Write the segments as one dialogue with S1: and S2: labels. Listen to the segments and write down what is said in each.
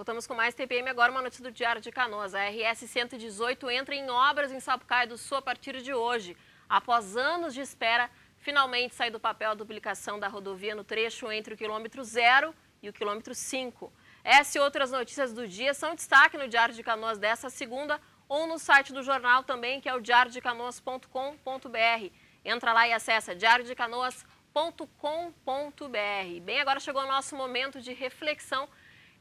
S1: Voltamos com mais TPM agora, uma notícia do Diário de Canoas. A RS 118 entra em obras em Sapucaia do Sul a partir de hoje. Após anos de espera, finalmente sai do papel a duplicação da rodovia no trecho entre o quilômetro 0 e o quilômetro 5. Essa e outras notícias do dia são destaque no Diário de Canoas desta segunda ou no site do jornal também, que é o diariodecanoas.com.br. Entra lá e acessa diariodecanoas.com.br. Bem, agora chegou o nosso momento de reflexão.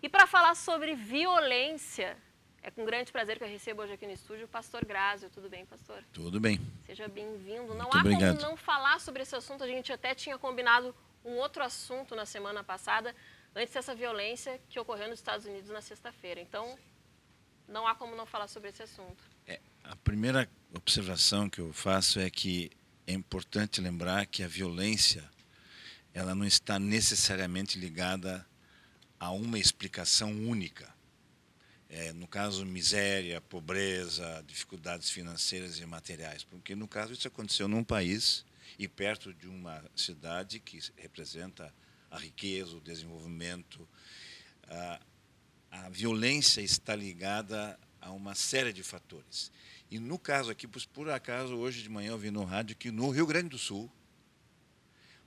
S1: E para falar sobre violência, é com grande prazer que eu recebo hoje aqui no estúdio o pastor Grázio. Tudo bem, pastor?
S2: Tudo bem.
S1: Seja bem-vindo. Não
S2: Muito
S1: há
S2: obrigado.
S1: como não falar sobre esse assunto. A gente até tinha combinado um outro assunto na semana passada, antes dessa violência que ocorreu nos Estados Unidos na sexta-feira. Então, não há como não falar sobre esse assunto.
S2: A primeira observação que eu faço é que é importante lembrar que a violência ela não está necessariamente ligada a uma explicação única. No caso, miséria, pobreza, dificuldades financeiras e materiais. Porque, no caso, isso aconteceu num país e perto de uma cidade que representa a riqueza, o desenvolvimento. A violência está ligada a uma série de fatores. E, no caso aqui, por acaso, hoje de manhã eu vi no rádio que no Rio Grande do Sul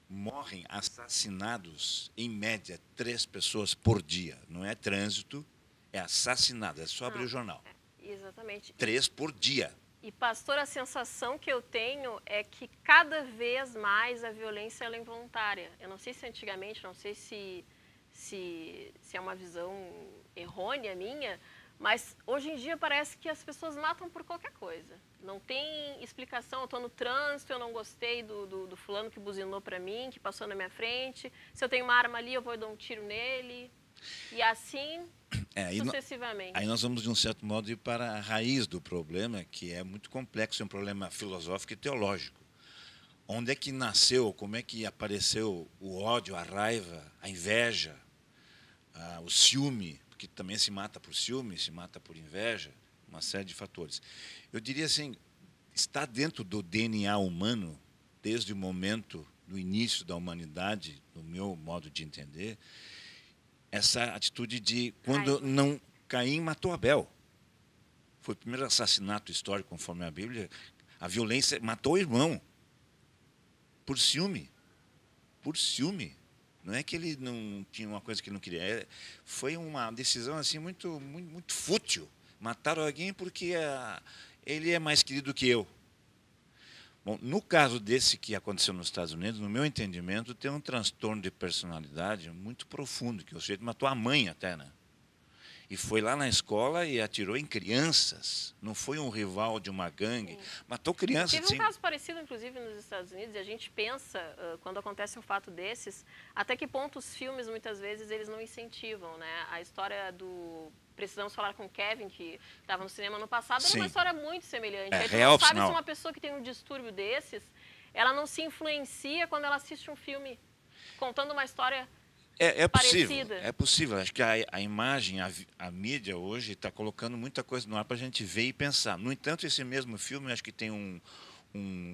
S2: morrem assassinados, em média, 3 pessoas por dia. Não é trânsito, é assassinato. É só abrir o jornal.
S1: Exatamente.
S2: 3 por dia.
S1: E, pastor, a sensação que eu tenho é que cada vez mais a violência ela é involuntária. Eu não sei se antigamente, não sei se é uma visão errônea minha, mas hoje em dia parece que as pessoas matam por qualquer coisa. Não tem explicação. Eu estou no trânsito, eu não gostei do fulano que buzinou para mim, que passou na minha frente. Se eu tenho uma arma ali, eu vou dar um tiro nele. E assim sucessivamente.
S2: Aí nós vamos, de um certo modo, ir para a raiz do problema, que é muito complexo, é um problema filosófico e teológico. Onde é que nasceu, como é que apareceu o ódio, a raiva, a inveja, o ciúme, porque também se mata por ciúme, se mata por inveja, uma série de fatores. Eu diria assim, está dentro do DNA humano, desde o momento do início da humanidade, no meu modo de entender, essa atitude de quando Caim matou Abel. Foi o primeiro assassinato histórico, conforme a Bíblia. A violência matou o irmão por ciúme. Por ciúme. Não é que ele não tinha uma coisa que ele não queria. Foi uma decisão assim muito fútil. Mataram alguém porque ele é mais querido que eu. Bom, no caso desse que aconteceu nos Estados Unidos, no meu entendimento, tem um transtorno de personalidade muito profundo, que o sujeito matou a mãe até, né? E foi lá na escola e atirou em crianças. Não foi um rival de uma gangue. Matou crianças.
S1: Teve um caso parecido, inclusive, nos Estados Unidos, e a gente pensa, quando acontece um fato desses, até que ponto os filmes, muitas vezes, eles não incentivam, né? A história do Precisamos Falar com Kevin, que estava no cinema no passado, era uma história muito semelhante. Aí,
S2: real,
S1: sabe se uma pessoa que tem um distúrbio desses, ela não se influencia quando ela assiste um filme contando uma história parecida.
S2: É possível. Acho que a imagem, a mídia hoje está colocando muita coisa no ar para a gente ver e pensar. No entanto, esse mesmo filme, acho que tem um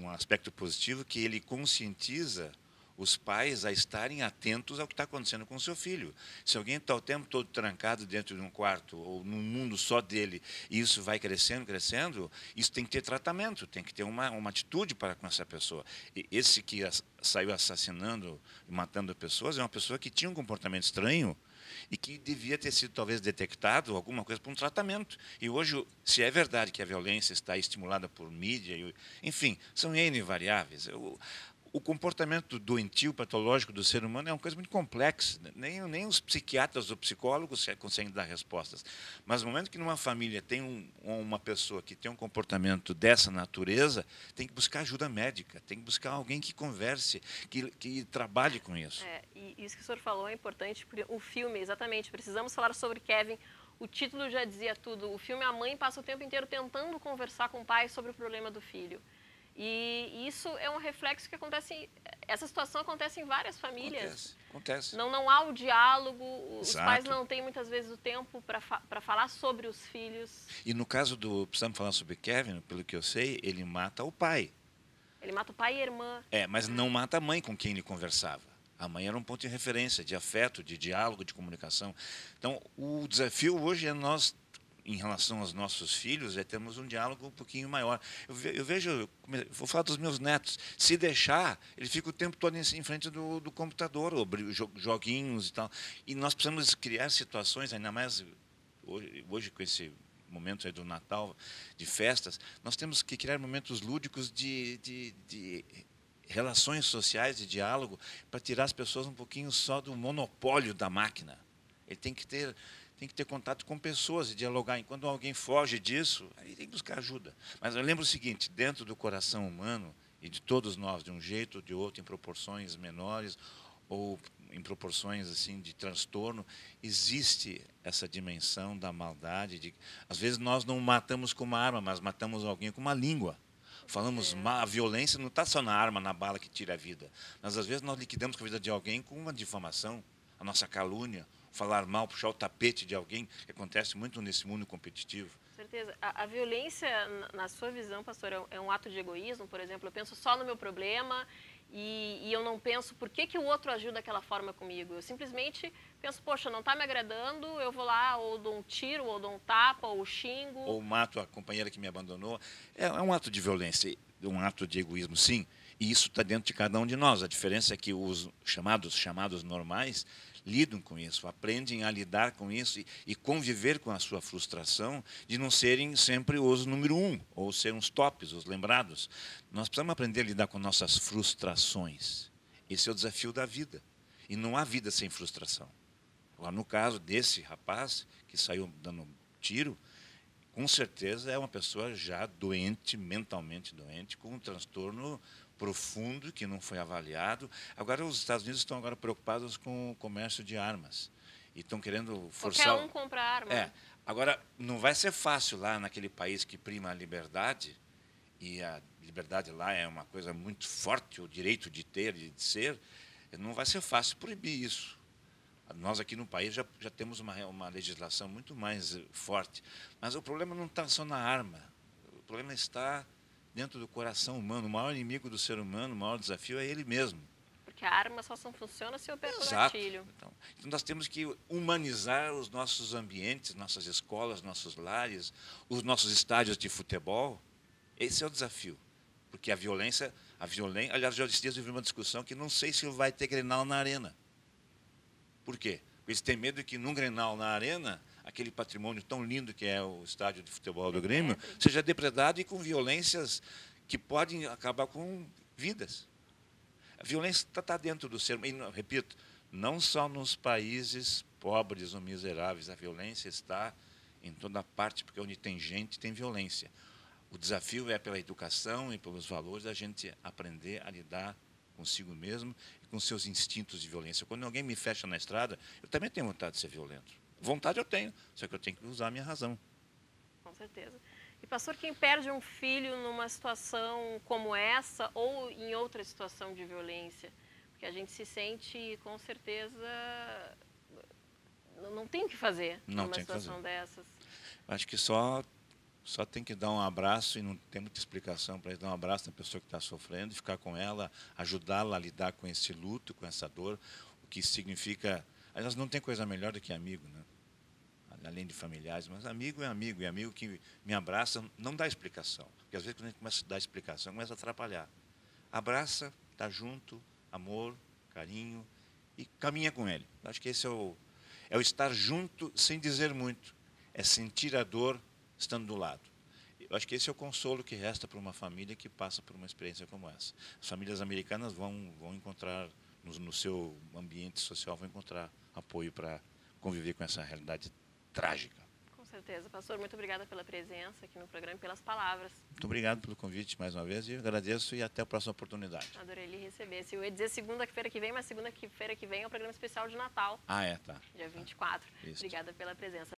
S2: aspecto positivo, que ele conscientiza os pais a estarem atentos ao que está acontecendo com o seu filho. Se alguém está o tempo todo trancado dentro de um quarto ou num mundo só dele, e isso vai crescendo, isso tem que ter tratamento, tem que ter uma atitude para com essa pessoa. E esse que saiu assassinando e matando pessoas é uma pessoa que tinha um comportamento estranho e que devia ter sido talvez detectado alguma coisa por um tratamento. E hoje, se é verdade que a violência está estimulada por mídia, enfim, são N variáveis. O comportamento doentio, patológico do ser humano é uma coisa muito complexa. Nem os psiquiatras ou psicólogos conseguem dar respostas. Mas no momento que numa família tem uma pessoa que tem um comportamento dessa natureza, tem que buscar ajuda médica, tem que buscar alguém que converse, que trabalhe com isso.
S1: E isso que o senhor falou é importante, porque o filme, exatamente, precisamos falar sobre Kevin. O título já dizia tudo. O filme, a mãe passa o tempo inteiro tentando conversar com o pai sobre o problema do filho. E isso é um reflexo que acontece, essa situação acontece em várias famílias.
S2: Acontece.
S1: Não há o diálogo, os pais não têm muitas vezes o tempo para falar sobre os filhos.
S2: E no caso precisamos falar sobre Kevin, pelo que eu sei, ele mata o pai.
S1: Ele mata o pai e a irmã.
S2: Mas não mata a mãe com quem ele conversava. A mãe era um ponto de referência, de afeto, de diálogo, de comunicação. Então, o desafio hoje é nós, em relação aos nossos filhos, é termos um diálogo um pouquinho maior. Eu vejo, vou falar dos meus netos, se deixar, ele fica o tempo todo em frente do computador, ou joguinhos e tal. E nós precisamos criar situações, ainda mais hoje com esse momento aí do Natal, de festas, nós temos que criar momentos lúdicos de relações sociais, de diálogo, para tirar as pessoas um pouquinho só do monopólio da máquina. Ele tem que ter contato com pessoas e dialogar. E quando alguém foge disso, aí tem que buscar ajuda. Mas eu lembro o seguinte, dentro do coração humano, e de todos nós, de um jeito ou de outro, em proporções menores, ou em proporções assim de transtorno, existe essa dimensão da maldade. Às vezes nós não matamos com uma arma, mas matamos alguém com uma língua. Falamos, a violência não está só na arma, na bala que tira a vida. Mas às vezes nós liquidamos com a vida de alguém com uma difamação, a nossa calúnia, falar mal, puxar o tapete de alguém, que acontece muito nesse mundo competitivo.
S1: Com certeza. A violência, na sua visão, pastor, é um ato de egoísmo, por exemplo? Eu penso só no meu problema e eu não penso por que o outro agiu daquela forma comigo. Eu simplesmente penso, poxa, não está me agradando, eu vou lá, ou dou um tiro, ou dou um tapa, ou xingo.
S2: Ou mato a companheira que me abandonou. É um ato de violência, um ato de egoísmo, sim. E isso está dentro de cada um de nós. A diferença é que os chamados normais lidam com isso, aprendem a lidar com isso e conviver com a sua frustração de não serem sempre os número um, ou serem os tops, os lembrados. Nós precisamos aprender a lidar com nossas frustrações. Esse é o desafio da vida. E não há vida sem frustração. Agora, no caso desse rapaz que saiu dando tiro, com certeza é uma pessoa já doente, mentalmente doente, com um transtorno profundo que não foi avaliado. Agora, os Estados Unidos estão agora preocupados com o comércio de armas e estão querendo forçar...
S1: Qualquer um compra arma.
S2: Agora, não vai ser fácil lá naquele país que prima a liberdade, e a liberdade lá é uma coisa muito forte, o direito de ter e de ser, não vai ser fácil proibir isso. Nós aqui no país já temos uma legislação muito mais forte. Mas o problema não está só na arma. O problema está dentro do coração humano. O maior inimigo do ser humano, o maior desafio é ele mesmo.
S1: Porque a arma só não funciona se eu aperto o
S2: Exato.
S1: gatilho.
S2: Então, nós temos que humanizar os nossos ambientes, nossas escolas, nossos lares, os nossos estádios de futebol. Esse é o desafio. Porque a violência... Aliás, já esses dias eu vi uma discussão que não sei se vai ter Grenal na arena. Por quê? Porque eles têm medo de que num Grenal na arena, aquele patrimônio tão lindo que é o estádio de futebol do Grêmio, seja depredado e com violências que podem acabar com vidas. A violência está dentro do ser humano. Repito, não só nos países pobres ou miseráveis, a violência está em toda parte, porque onde tem gente, tem violência. O desafio é pela educação e pelos valores a gente aprender a lidar consigo mesmo e com seus instintos de violência. Quando alguém me fecha na estrada, eu também tenho vontade de ser violento. Vontade eu tenho, só que eu tenho que usar a minha razão.
S1: Com certeza. E, pastor, quem perde um filho numa situação como essa ou em outra situação de violência? Porque a gente se sente, com certeza, não tem o que fazer numa situação dessas.
S2: Acho que só tem que dar um abraço, e não tem muita explicação para isso, dar um abraço na pessoa que está sofrendo, ficar com ela, ajudá-la a lidar com esse luto, com essa dor, o que significa... Aliás, não tem coisa melhor do que amigo, né? Além de familiares, mas amigo é amigo, e amigo que me abraça não dá explicação, porque às vezes quando a gente começa a dar explicação, começa a atrapalhar. Abraça, está junto, amor, carinho, e caminha com ele. Acho que esse é o estar junto sem dizer muito, é sentir a dor estando do lado. Eu acho que esse é o consolo que resta para uma família que passa por uma experiência como essa. As famílias americanas vão encontrar, no seu ambiente social, vão encontrar apoio para conviver com essa realidade trágica.
S1: Com certeza. Pastor, muito obrigada pela presença aqui no programa e pelas palavras.
S2: Muito obrigado pelo convite mais uma vez e eu agradeço e até a próxima oportunidade.
S1: Adorei lhe receber. Eu ia dizer segunda-feira que vem, mas segunda-feira que vem é o programa especial de Natal.
S2: Ah, tá.
S1: Dia 24.
S2: Isso.
S1: Obrigada pela presença.